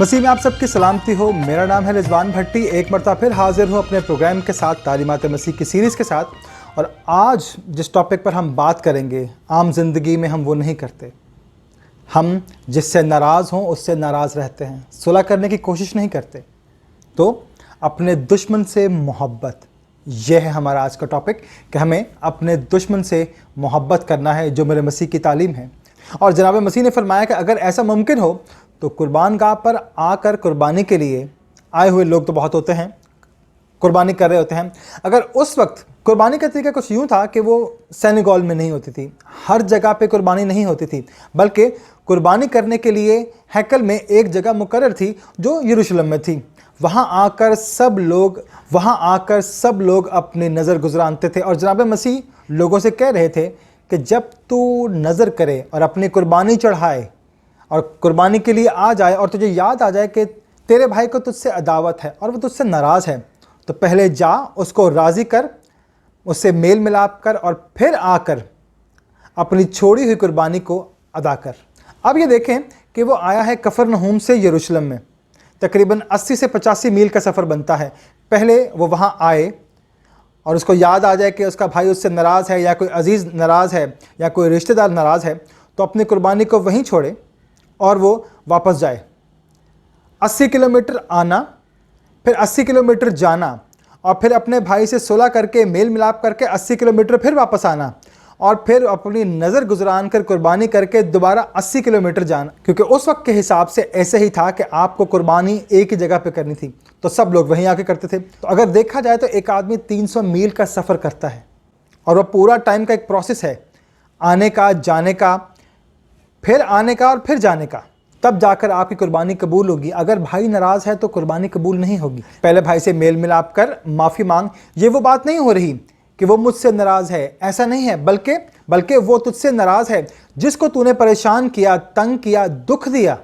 मसीह में आप सबकी सलामती हो। मेरा नाम है रिजवान भट्टी। एक मरतबा फिर हाजिर हूँ अपने प्रोग्राम के साथ, तालीमात मसीह की सीरीज़ के साथ। और आज जिस टॉपिक पर हम बात करेंगे, आम जिंदगी में हम वो नहीं करते। हम जिससे नाराज़ हों उससे नाराज़ रहते हैं, सुलह करने की कोशिश नहीं करते। तो अपने दुश्मन से मोहब्बत, यह है हमारा आज का टॉपिक कि हमें अपने दुश्मन से मोहब्बत करना है, जो मेरे मसीह की तालीम है। और जनाब मसीह ने फरमाया कि अगर ऐसा मुमकिन हो तो कुर्बान गाह पर आकर कुर्बानी के लिए आए हुए लोग तो बहुत होते हैं, कुर्बानी कर रहे होते हैं। अगर उस वक्त कुर्बानी का तरीका कुछ यूँ था कि वो सेनेगल में नहीं होती थी, हर जगह पे कुर्बानी नहीं होती थी, बल्कि कुर्बानी करने के लिए हैकल में एक जगह मुकर्रर थी जो यरूशलेम में थी। वहाँ आकर सब लोग अपनी नज़र गुजरानते थे। और जनाब मसीह लोगों से कह रहे थे कि जब तू नज़र करे और अपनी कुर्बानी चढ़ाए और कुर्बानी के लिए आ जाए और तुझे याद आ जाए कि तेरे भाई को तुझसे अदावत है और वो तुझसे नाराज़ है, तो पहले जा उसको राज़ी कर, उससे मेल मिलाप कर और फिर आकर अपनी छोड़ी हुई कुर्बानी को अदा कर। अब ये देखें कि वो आया है कफरनहूम से यरूशलेम में, तकरीबन 80 से 85 मील का सफ़र बनता है। पहले वो वहाँ आए और उसको याद आ जाए कि उसका भाई उससे नाराज़ है या कोई अजीज़ नाराज़ है या कोई रिश्तेदार नाराज़ है, तो अपनी कुर्बानी को वहीं छोड़े और वो वापस जाए। 80 किलोमीटर आना, फिर 80 किलोमीटर जाना, और फिर अपने भाई से सुलह करके मेल मिलाप करके 80 किलोमीटर फिर वापस आना, और फिर अपनी नज़र गुजरान कर कुर्बानी करके दोबारा 80 किलोमीटर जाना। क्योंकि उस वक्त के हिसाब से ऐसे ही था कि आपको कुर्बानी एक ही जगह पे करनी थी, तो सब लोग वहीं आके करते थे। तो अगर देखा जाए तो एक आदमी 300 मील का सफ़र करता है और वह पूरा टाइम का एक प्रोसेस है, आने का, जाने का, फिर आने का और फिर जाने का, तब जाकर आपकी कुर्बानी कबूल होगी। अगर भाई नाराज़ है तो कुर्बानी कबूल नहीं होगी। पहले भाई से मेल मिलाप कर माफ़ी मांग। ये वो बात नहीं हो रही कि वो मुझसे नाराज़ है, ऐसा नहीं है, बल्कि वो तुझसे नाराज़ है जिसको तूने परेशान किया, तंग किया, दुख दिया।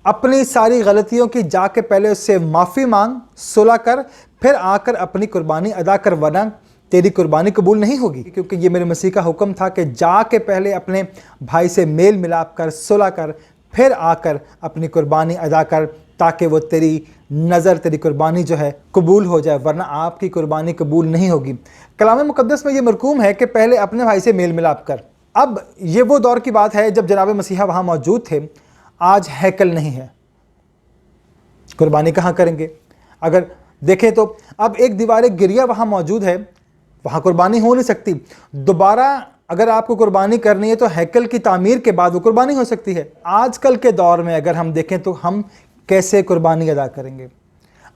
अपनी सारी गलतियों की जाके पहले उससे माफ़ी मांग, सुलह कर, फिर आकर अपनी कुर्बानी अदा कर, वरना तेरी कुर्बानी कबूल नहीं होगी। क्योंकि ये मेरे मसीह का हुक्म था कि जाके पहले अपने भाई से मेल मिलाप कर, सुलह कर, फिर आकर अपनी कुर्बानी अदा कर, ताकि वो तेरी नज़र, तेरी कुर्बानी जो है कबूल हो जाए, वरना आपकी कुर्बानी कबूल नहीं होगी। कलाम मुक़द्दस में ये मरकूम है कि पहले अपने भाई से मेल मिलाप कर। अब ये वो दौर की बात है जब जनाब मसीहा वहाँ मौजूद थे। आज हैकल नहीं है, कुर्बानी कहाँ करेंगे? अगर देखें तो अब एक दीवार गिरिया वहाँ मौजूद है, वहाँ कुर्बानी हो नहीं सकती। दोबारा अगर आपको कुर्बानी करनी है तो हैकल की तामीर के बाद वो कुर्बानी हो सकती है। आजकल के दौर में अगर हम देखें तो हम कैसे कुर्बानी अदा करेंगे?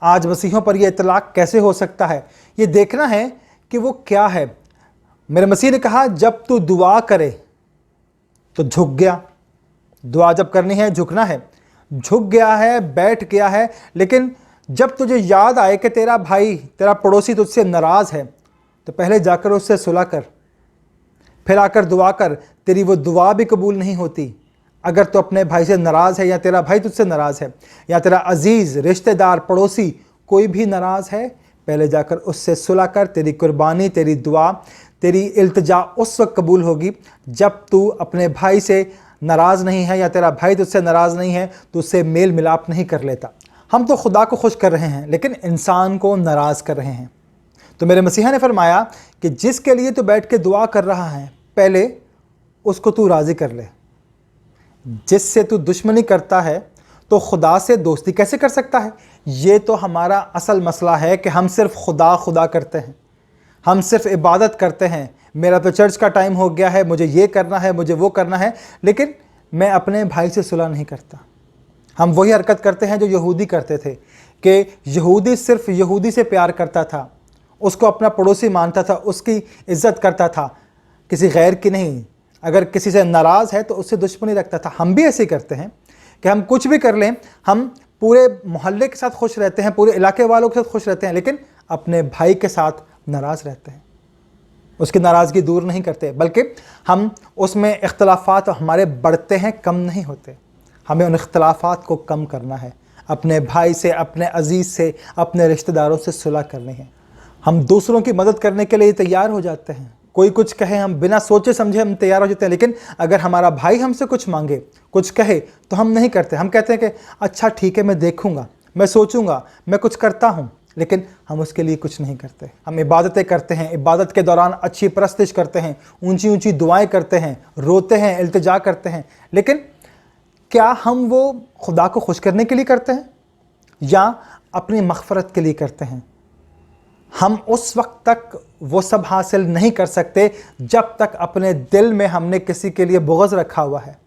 आज मसीहों पर यह इतलाक कैसे हो सकता है? ये देखना है कि वो क्या है। मेरे मसीह ने कहा जब तू दुआ करे तो झुक गया। दुआ जब करनी है झुकना है, झुक गया है, बैठ गया है। लेकिन जब तुझे याद आए कि तेरा भाई, तेरा पड़ोसी तुझसे नाराज़ है, तो पहले जाकर उससे सुलह कर, फिर आकर दुआ कर। तेरी वो दुआ भी कबूल नहीं होती अगर तो अपने भाई से नाराज़ है, या तेरा भाई तुझसे नाराज़ है, या तेरा अजीज़, रिश्तेदार, पड़ोसी कोई भी नाराज़ है, पहले जाकर उससे सुलह कर। तेरी कुर्बानी, तेरी दुआ, तेरी इल्तिजा उस वक्त कबूल होगी जब तू अपने भाई से नाराज़ नहीं है, या तेरा भाई तुझसे नाराज़ नहीं है, तो उससे मेल मिलाप नहीं कर लेता। हम तो खुदा को खुश कर रहे हैं, लेकिन इंसान को नाराज़ कर रहे हैं। तो मेरे मसीहा ने फरमाया कि जिसके लिए तू बैठ के दुआ कर रहा है, पहले उसको तू राज़ी कर ले। जिससे तू दुश्मनी करता है तो खुदा से दोस्ती कैसे कर सकता है? ये तो हमारा असल मसला है कि हम सिर्फ खुदा करते हैं, हम सिर्फ इबादत करते हैं। मेरा तो चर्च का टाइम हो गया है, मुझे ये करना है, मुझे वो करना है, लेकिन मैं अपने भाई से सुलह नहीं करता। हम वही हरकत करते हैं जो यहूदी करते थे कि यहूदी सिर्फ यहूदी से प्यार करता था, उसको अपना पड़ोसी मानता था, उसकी इज़्ज़त करता था, किसी गैर की नहीं। अगर किसी से नाराज़ है तो उससे दुश्मनी रखता था। हम भी ऐसे ही करते हैं कि हम कुछ भी कर लें, हम पूरे मोहल्ले के साथ खुश रहते हैं, पूरे इलाके वालों के साथ खुश रहते हैं, लेकिन अपने भाई के साथ नाराज़ रहते हैं, उसकी नाराज़गी दूर नहीं करते, बल्कि हम उसमें इख्तलाफात हमारे बढ़ते हैं, कम नहीं होते। हमें उन इख्तलाफात को कम करना है, अपने भाई से, अपने अजीज़ से, अपने रिश्तेदारों से सुलह करनी है। हम दूसरों की मदद करने के लिए तैयार हो जाते हैं। कोई कुछ कहे हम बिना सोचे समझे हम तैयार हो जाते हैं, लेकिन अगर हमारा भाई हमसे कुछ मांगे, कुछ कहे तो हम नहीं करते। हम कहते हैं कि अच्छा ठीक है, मैं देखूंगा, मैं सोचूंगा, मैं कुछ करता हूं, लेकिन हम उसके लिए कुछ नहीं करते। हम इबादतें करते हैं, इबादत के दौरान अच्छी परस्तिश करते हैं, ऊंची ऊंची दुआएं करते हैं, रोते हैं, इल्तिजा करते हैं, लेकिन क्या हम वो खुदा को खुश करने के लिए करते हैं या अपनी मग़फ़िरत के लिए करते हैं? हम उस वक्त तक वो सब हासिल नहीं कर सकते जब तक अपने दिल में हमने किसी के लिए बुग़्ज़ रखा हुआ है,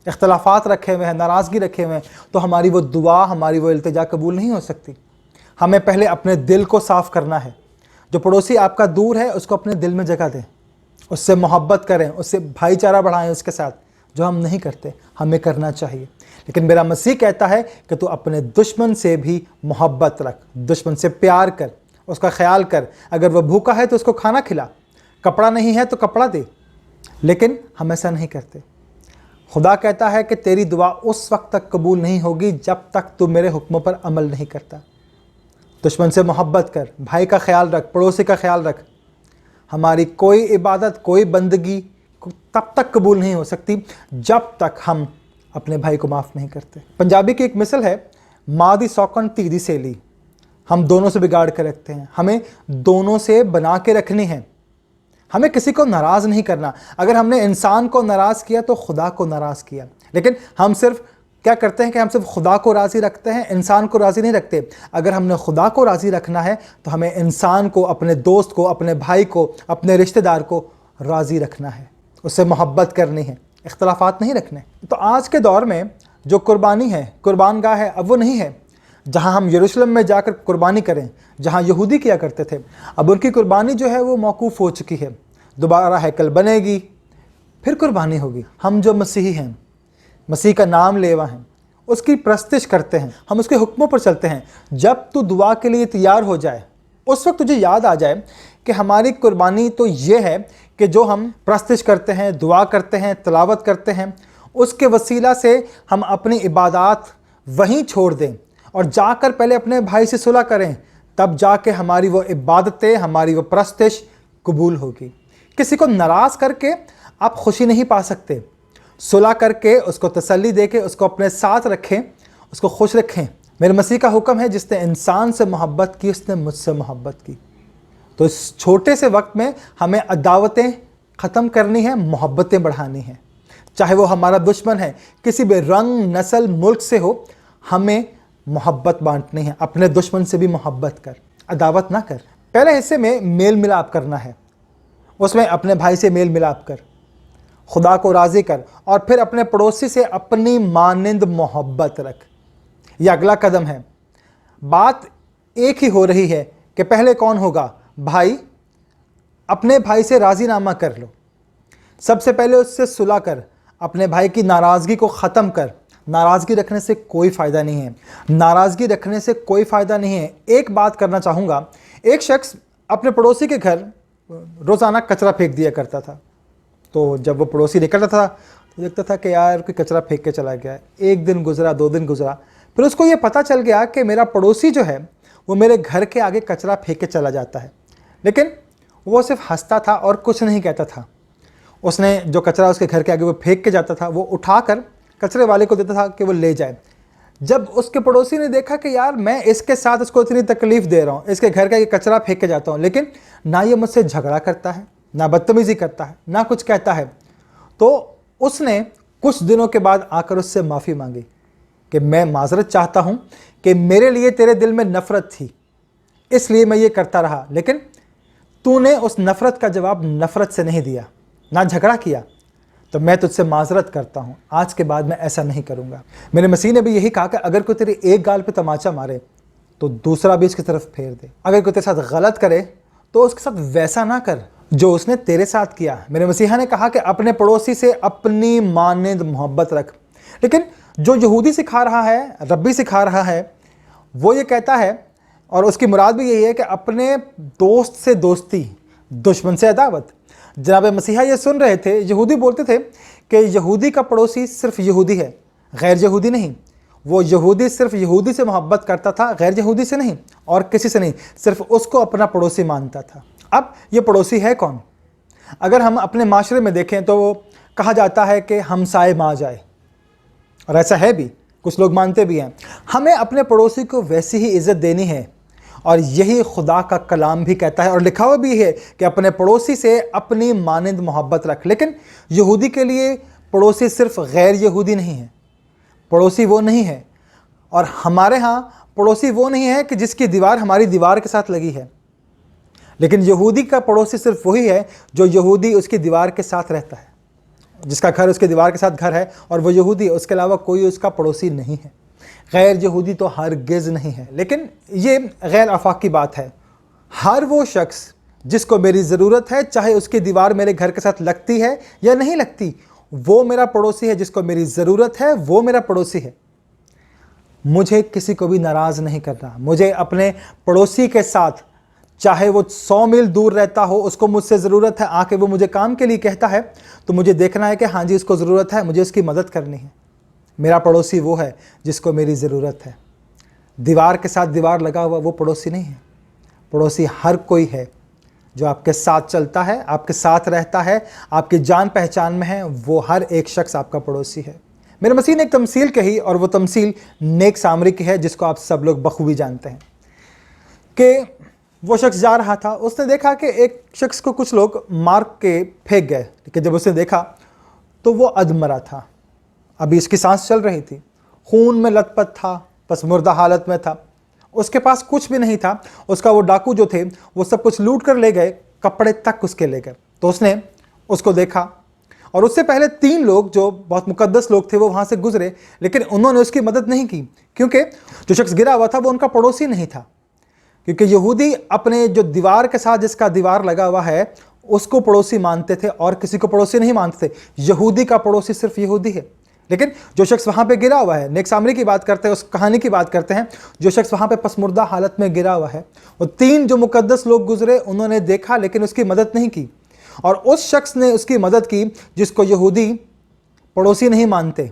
इख्तलाफात रखे हुए हैं, नाराज़गी रखे हुए हैं, तो हमारी वो दुआ, हमारी वो इल्तिजा कबूल नहीं हो सकती। हमें पहले अपने दिल को साफ़ करना है। जो पड़ोसी आपका दूर है उसको अपने दिल में जगह दें, उससे मोहब्बत करें, उससे भाईचारा बढ़ाएं उसके साथ, जो हम नहीं करते, हमें करना चाहिए। लेकिन मेरा मसीह कहता है कि तू अपने दुश्मन से भी मोहब्बत रख, दुश्मन से प्यार कर, उसका ख्याल कर। अगर वह भूखा है तो उसको खाना खिला, कपड़ा नहीं है तो कपड़ा दे, लेकिन हम ऐसा नहीं करते। खुदा कहता है कि तेरी दुआ उस वक्त तक कबूल नहीं होगी जब तक तू मेरे हुक्मों पर अमल नहीं करता। दुश्मन से मोहब्बत कर, भाई का ख्याल रख, पड़ोसी का ख्याल रख। हमारी कोई इबादत, कोई बंदगी तब तक कबूल नहीं हो सकती जब तक हम अपने भाई को माफ़ नहीं करते। पंजाबी की एक मिसल है, माँ दी सौकन धी दी सेली। हम दोनों से बिगाड़ के रखते हैं, हमें दोनों से बना के रखनी है। हमें किसी को नाराज़ नहीं करना। अगर हमने इंसान को नाराज़ किया तो खुदा को नाराज़ किया। लेकिन हम सिर्फ क्या करते हैं कि हम सिर्फ खुदा को राज़ी रखते हैं, इंसान को राज़ी नहीं रखते। अगर हमने खुदा को राज़ी रखना है तो हमें इंसान को, अपने दोस्त को, अपने भाई को, अपने रिश्तेदार को राज़ी रखना है, उससे मोहब्बत करनी है, इख्तलाफात नहीं रखने। तो आज के दौर में जो कुर्बानी है, कुर्बान गाह है, अब वो नहीं है जहाँ हम यरूशलेम में जाकर कुर्बानी करें, जहाँ यहूदी किया करते थे। अब उनकी कुर्बानी जो है वो मौकूफ़ हो चुकी है। दोबारा हैकल बनेगी, फिर कुर्बानी होगी। हम जो मसीही हैं, मसीह का नाम लेवा हैं, उसकी प्रस्तिश करते हैं, हम उसके हुक्मों पर चलते हैं। जब तू दुआ के लिए तैयार हो जाए, उस वक्त तुझे याद आ जाए कि हमारी कुर्बानी तो ये है कि जो हम प्रस्तिश करते हैं, दुआ करते हैं, तिलावत करते हैं, उसके वसीला से हम अपनी इबादत वहीं छोड़ दें और जाकर पहले अपने भाई से सुलह करें, तब जाके हमारी वो इबादतें, हमारी वो प्रस्तिश कबूल होगी। किसी को नाराज़ करके आप खुशी नहीं पा सकते। सुलह करके, उसको तसल्ली देके, उसको अपने साथ रखें, उसको खुश रखें। मेरे मसीह का हुक्म है, जिसने इंसान से मोहब्बत की उसने मुझसे मोहब्बत की। तो इस छोटे से वक्त में हमें अदावतें ख़त्म करनी है, मोहब्बतें बढ़ानी है। चाहे वो हमारा दुश्मन है, किसी भी रंग, नस्ल, मुल्क से हो, हमें मोहब्बत बांटनी है। अपने दुश्मन से भी मोहब्बत कर, अदावत ना कर। पहले हिस्से में मेल मिलाप करना है, उसमें अपने भाई से मेल मिलाप कर, खुदा को राज़ी कर, और फिर अपने पड़ोसी से अपनी मानिंद मोहब्बत रख। यह अगला कदम है। बात एक ही हो रही है कि पहले कौन होगा? भाई। अपने भाई से राज़ीनामा कर लो। सबसे पहले उससे सुलह कर, अपने भाई की नाराज़गी को ख़त्म कर। नाराज़गी रखने से कोई फ़ायदा नहीं है, नाराज़गी रखने से कोई फ़ायदा नहीं है। एक बात करना चाहूँगा, एक शख्स अपने पड़ोसी के घर रोज़ाना कचरा फेंक दिया करता था। तो जब वो पड़ोसी निकलता था तो देखता था कि यार कोई कचरा फेंक के चला गया है। एक दिन गुजरा, 2 दिन गुजरा, फिर उसको ये पता चल गया कि मेरा पड़ोसी जो है वो मेरे घर के आगे कचरा फेंक के चला जाता है, लेकिन वो सिर्फ हंसता था और कुछ नहीं कहता था। उसने जो कचरा उसके घर के आगे वो फेंक के जाता था, वो उठाकर कचरे वाले को देता था कि वो ले जाए। जब उसके पड़ोसी ने देखा कि यार मैं इसके साथ उसको इतनी तकलीफ़ दे रहा हूँ, इसके घर का ये कचरा फेंक के जाता हूँ, लेकिन ना ये मुझसे झगड़ा करता है, ना बदतमीज़ी करता है, ना कुछ कहता है, तो उसने कुछ दिनों के बाद आकर उससे माफ़ी मांगी कि मैं माजरत चाहता हूँ कि मेरे लिए तेरे दिल में नफ़रत थी, इसलिए मैं ये करता रहा, लेकिन तूने उस नफ़रत का जवाब नफ़रत से नहीं दिया, ना झगड़ा किया, तो मैं तुझसे माजरत करता हूँ, आज के बाद मैं ऐसा नहीं करूँगा। मेरे मसीह ने भी यही कहा कि अगर कोई तेरे एक गाल पे तमाचा मारे तो दूसरा भी इसकी तरफ फेर दे। अगर कोई तेरे साथ गलत करे तो उसके साथ वैसा ना कर जो उसने तेरे साथ किया। मेरे मसीहा ने कहा कि अपने पड़ोसी से अपनी मानिंद मोहब्बत रख। लेकिन जो यहूदी सिखा रहा है, रब्बी सिखा रहा है, वो ये कहता है, और उसकी मुराद भी यही है कि अपने दोस्त से दोस्ती, दुश्मन से अदावत। जनाब मसीहा ये सुन रहे थे, यहूदी बोलते थे कि यहूदी का पड़ोसी सिर्फ यहूदी है, गैर यहूदी नहीं। वो यहूदी सिर्फ यहूदी से मोहब्बत करता था, गैर यहूदी से नहीं, और किसी से नहीं, सिर्फ उसको अपना पड़ोसी मानता था। अब ये पड़ोसी है कौन? अगर हम अपने माशरे में देखें तो कहा जाता है कि हमसाए माँ जाए, और ऐसा है भी, कुछ लोग मानते भी हैं। हमें अपने पड़ोसी को वैसी ही इज़्ज़त देनी है, और यही खुदा का कलाम भी कहता है, और लिखा हुआ भी है कि अपने पड़ोसी से अपनी मानंद मोहब्बत रख। लेकिन यहूदी के लिए पड़ोसी सिर्फ गैर यहूदी नहीं है, पड़ोसी वो नहीं है, और हमारे यहाँ पड़ोसी वो नहीं है कि जिसकी दीवार हमारी दीवार के साथ लगी है, लेकिन यहूदी का पड़ोसी सिर्फ वही है जो यहूदी उसकी दीवार के साथ रहता है, जिसका घर उसके दीवार के साथ घर है और वो यहूदी, उसके अलावा कोई उसका पड़ोसी नहीं है। गैर यहूदी तो हरगिज़ नहीं है। लेकिन ये गैर आफाकी बात है, हर वो शख्स जिसको मेरी ज़रूरत है, चाहे उसकी दीवार मेरे घर के साथ लगती है या नहीं लगती, वो मेरा पड़ोसी है। जिसको मेरी ज़रूरत है वो मेरा पड़ोसी है। मुझे किसी को भी नाराज़ नहीं करना। मुझे अपने पड़ोसी के साथ, चाहे वो 100 मील दूर रहता हो, उसको मुझसे ज़रूरत है, आके वो मुझे काम के लिए कहता है, तो मुझे देखना है कि हाँ जी उसको ज़रूरत है, मुझे उसकी मदद करनी है। मेरा पड़ोसी वो है जिसको मेरी ज़रूरत है। दीवार के साथ दीवार लगा हुआ वो पड़ोसी नहीं है। पड़ोसी हर कोई है जो आपके साथ चलता है, आपके साथ रहता है, आपकी जान पहचान में है, वो हर एक शख्स आपका पड़ोसी है। मेरे मसीह ने एक तमसील कही, और वो तमसील नेक सामरी की है, जिसको आप सब लोग बखूबी जानते हैं। कि वो शख्स जा रहा था, उसने देखा कि एक शख्स को कुछ लोग मार के फेंक गए, लेकिन जब उसने देखा तो वो अधमरा था, अभी इसकी सांस चल रही थी, खून में लथपथ था, बस मुर्दा हालत में था, उसके पास कुछ भी नहीं था। उसका वो डाकू जो थे वो सब कुछ लूट कर ले गए, कपड़े तक उसके ले गए। तो उसने उसको देखा, और उससे पहले 3 लोग जो बहुत मुकद्दस लोग थे वो वहाँ से गुजरे, लेकिन उन्होंने उसकी मदद नहीं की, क्योंकि जो शख्स गिरा हुआ था वो उनका पड़ोसी नहीं था। क्योंकि यहूदी अपने जो दीवार के साथ, जिसका दीवार लगा हुआ है, उसको पड़ोसी मानते थे और किसी को पड़ोसी नहीं मानते थे। यहूदी का पड़ोसी सिर्फ यहूदी है। लेकिन जो शख्स वहाँ पे गिरा हुआ है, नेक सामरी की बात करते हैं, उस कहानी की बात करते हैं, जो शख्स वहाँ पे पसमुर्दा हालत में गिरा हुआ है, वो 3 जो मुकद्दस लोग गुजरे, उन्होंने देखा लेकिन उसकी मदद नहीं की, और उस शख्स ने उसकी मदद की जिसको यहूदी पड़ोसी नहीं मानते,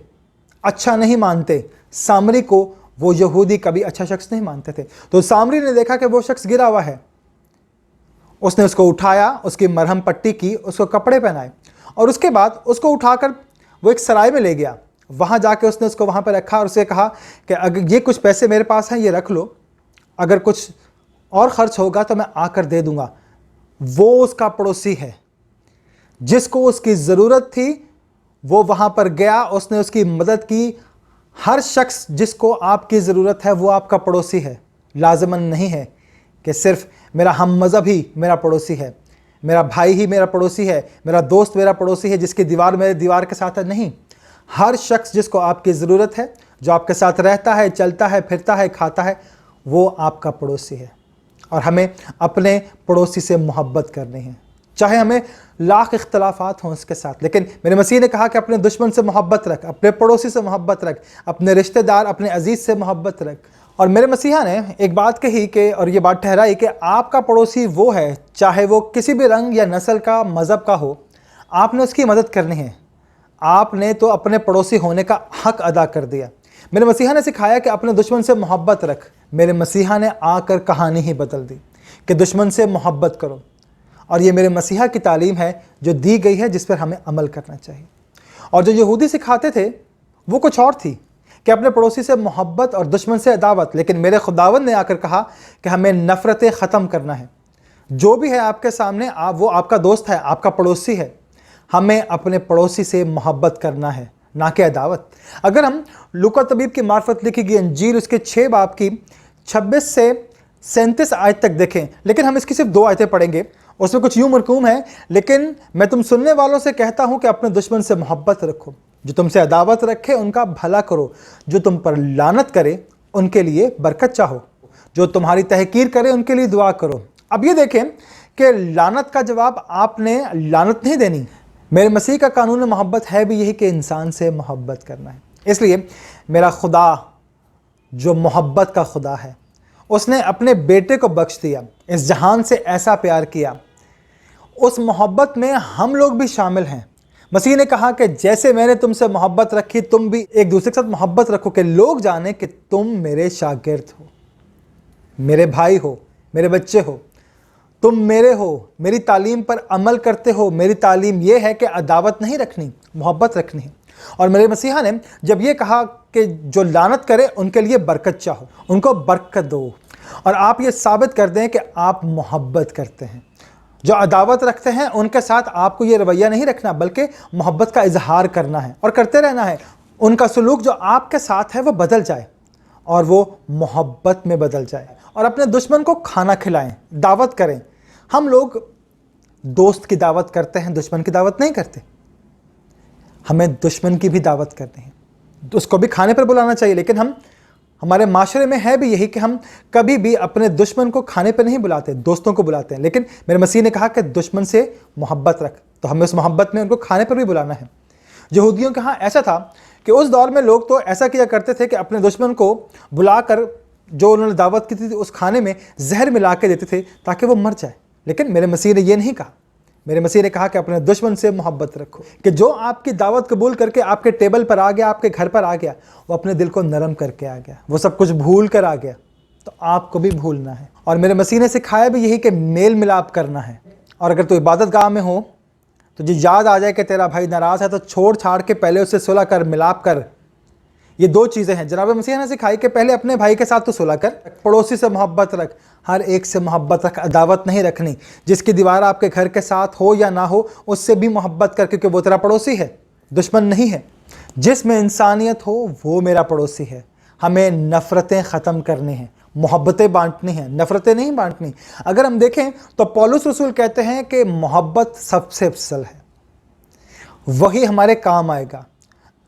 अच्छा नहीं मानते। सामरी को वो यहूदी कभी अच्छा शख्स नहीं मानते थे। तो सामरी ने देखा कि वो शख्स गिरा हुआ है, उसने उसको उठाया, उसकी मरहम पट्टी की, उसको कपड़े पहनाए, और उसके बाद उसको उठाकर वो एक सराय में ले गया। वहाँ जाके उसने उसको वहाँ पर रखा और उसे कहा कि अगर ये कुछ पैसे मेरे पास हैं, ये रख लो, अगर कुछ और ख़र्च होगा तो मैं आकर दे दूँगा। वो उसका पड़ोसी है, जिसको उसकी ज़रूरत थी वो वहाँ पर गया, उसने उसकी मदद की। हर शख्स जिसको आपकी ज़रूरत है वो आपका पड़ोसी है। लाज़िमन नहीं है कि सिर्फ मेरा हम मज़हब ही मेरा पड़ोसी है, मेरा भाई ही मेरा पड़ोसी है, मेरा दोस्त मेरा पड़ोसी है, जिसकी दीवार मेरे दीवार के साथ है। नहीं, हर शख्स जिसको आपकी ज़रूरत है, जो आपके साथ रहता है, चलता है, फिरता है, खाता है, वो आपका पड़ोसी है। और हमें अपने पड़ोसी से मोहब्बत करनी है, चाहे हमें लाख इख्तलाफात हों उसके साथ। लेकिन मेरे मसीह ने कहा कि अपने दुश्मन से मोहब्बत रख, अपने पड़ोसी से मोहब्बत रख, अपने रिश्तेदार, अपने अजीज़ से मोहब्बत रख। और मेरे मसीहा ने एक बात कही कि, और ये बात ठहराई कि आपका पड़ोसी वो है, चाहे वो किसी भी रंग या नस्ल का, मज़हब का हो, आपने उसकी मदद करनी है। आपने तो अपने पड़ोसी होने का हक़ अदा कर दिया। मेरे मसीहा ने सिखाया कि अपने दुश्मन से मोहब्बत रख। मेरे मसीहा ने आकर कहानी ही बदल दी कि दुश्मन से मोहब्बत करो। और ये मेरे मसीहा की तालीम है जो दी गई है, जिस पर हमें अमल करना चाहिए। और जो यहूदी सिखाते थे वो कुछ और थी कि अपने पड़ोसी से मोहब्बत और दुश्मन से अदावत। लेकिन मेरे खुदावंद ने आकर कहा कि हमें नफ़रतें ख़त्म करना है। जो भी है आपके सामने, वो आपका दोस्त है, आपका पड़ोसी है। हमें अपने पड़ोसी से मोहब्बत करना है, ना कि अदावत। अगर हम लूका तबीब की मार्फत लिखी गई अंजील उसके 6 बाब की 26 से 37 आयत तक देखें, लेकिन हम इसकी सिर्फ 2 आयतें पढ़ेंगे। उसमें कुछ यूँ मरकूम है, लेकिन मैं तुम सुनने वालों से कहता हूँ कि अपने दुश्मन से मोहब्बत रखो, जो तुमसे अदावत रखे उनका भला करो, जो तुम पर लानत करे उनके लिए बरकत चाहो, जो तुम्हारी तहकीर करे उनके लिए दुआ करो। अब ये देखें कि लानत का जवाब आपने लानत नहीं देनी। मेरे मसीह का कानून मोहब्बत है भी यही कि इंसान से मोहब्बत करना है। इसलिए मेरा खुदा जो मोहब्बत का खुदा है, उसने अपने बेटे को बख्श दिया, इस जहान से ऐसा प्यार किया। उस मोहब्बत में हम लोग भी शामिल हैं। मसीह ने कहा कि जैसे मैंने तुमसे मोहब्बत रखी, तुम भी एक दूसरे के साथ मोहब्बत रखो, कि लोग जाने कि तुम मेरे शागिर्द हो, मेरे भाई हो, मेरे बच्चे हो। तुम मेरे हो, मेरी तालीम पर अमल करते हो। मेरी तालीम ये है कि अदावत नहीं रखनी, मोहब्बत रखनी है। और मेरे मसीहा ने जब ये कहा कि जो लानत करे उनके लिए बरकत चाहो, उनको बरकत दो, और आप ये साबित कर दें कि आप मोहब्बत करते हैं। जो अदावत रखते हैं उनके साथ आपको ये रवैया नहीं रखना, बल्कि मोहब्बत का इजहार करना है और करते रहना है। उनका सलूक जो आपके साथ है वो बदल जाए और वो मोहब्बत में बदल जाए। और अपने दुश्मन को खाना खिलाएं, दावत करें। हम लोग दोस्त की दावत करते हैं, दुश्मन की दावत नहीं करते। हमें दुश्मन की भी दावत करनी है, उसको भी खाने पर बुलाना चाहिए। लेकिन हमारे माशरे में है भी यही कि हम कभी भी अपने दुश्मन को खाने पर नहीं बुलाते, दोस्तों को बुलाते हैं। लेकिन मेरे मसीह ने कहा कि दुश्मन से मोहब्बत रख, तो हमें उस मोहब्बत में उनको खाने पर भी बुलाना है। यहूदियों के यहाँ ऐसा था कि उस दौर में लोग तो ऐसा किया करते थे कि अपने दुश्मन को बुलाकर जो उन्होंने दावत की थी उस खाने में जहर मिला के देते थे ताकि वो मर जाए। लेकिन मेरे मसीह ने ये नहीं कहा। मेरे मसीह ने कहा कि अपने दुश्मन से मोहब्बत रखो, कि जो आपकी दावत कबूल करके आपके टेबल पर आ गया, आपके घर पर आ गया, वो अपने दिल को नरम करके आ गया, वो सब कुछ भूल कर आ गया, तो आपको भी भूलना है। और मेरे मसीह ने सिखाया भी यही कि मेल मिलाप करना है। और अगर तू इबादत गाह में हो, तुझे याद आ जाए कि तेरा भाई नाराज़ है, तो छोड़ छाड़ के पहले उससे सुलह कर, मिलाप कर। ये दो चीज़ें हैं जनाब मसीह ने सिखाई कि पहले अपने भाई के साथ तो सुलह कर, पड़ोसी से मोहब्बत रख, हर एक से मोहब्बत रख, अदावत नहीं रखनी। जिसकी दीवार आपके घर के साथ हो या ना हो, उससे भी मोहब्बत कर, क्योंकि वो तेरा पड़ोसी है, दुश्मन नहीं है। जिसमें इंसानियत हो वो मेरा पड़ोसी है। हमें नफ़रतें ख़त्म करनी हैं, मोहब्बतें बांटनी हैं, नफ़रतें नहीं बांटनी। अगर हम देखें तो पौलुस रसूल कहते हैं कि मोहब्बत सबसे अफसल है, वही हमारे काम आएगा।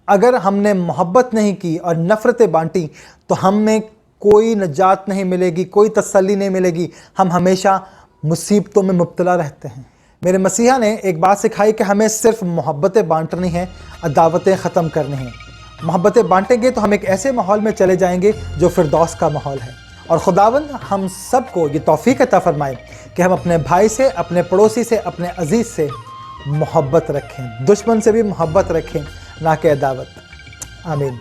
अगर हमने मोहब्बत नहीं की और नफ़रतें बांटी तो हमें कोई नजात नहीं मिलेगी, कोई तसल्ली नहीं मिलेगी। हम हमेशा मुसीबतों में मुब्तला रहते हैं। मेरे मसीहा ने एक बात सिखाई कि हमें सिर्फ मोहब्बतें बांटनी हैं, अदावतें ख़त्म करनी हैं। मोहब्बतें बांटेंगे तो हम एक ऐसे माहौल में चले जाएंगे जो फिरदौस का माहौल है। और खुदावंद हम सब को ये तौफीक अता फरमाए कि हम अपने भाई से, अपने पड़ोसी से, अपने अजीज़ से मोहब्बत रखें, दुश्मन से भी मोहब्बत रखें, ना कि अदावत। आमीन।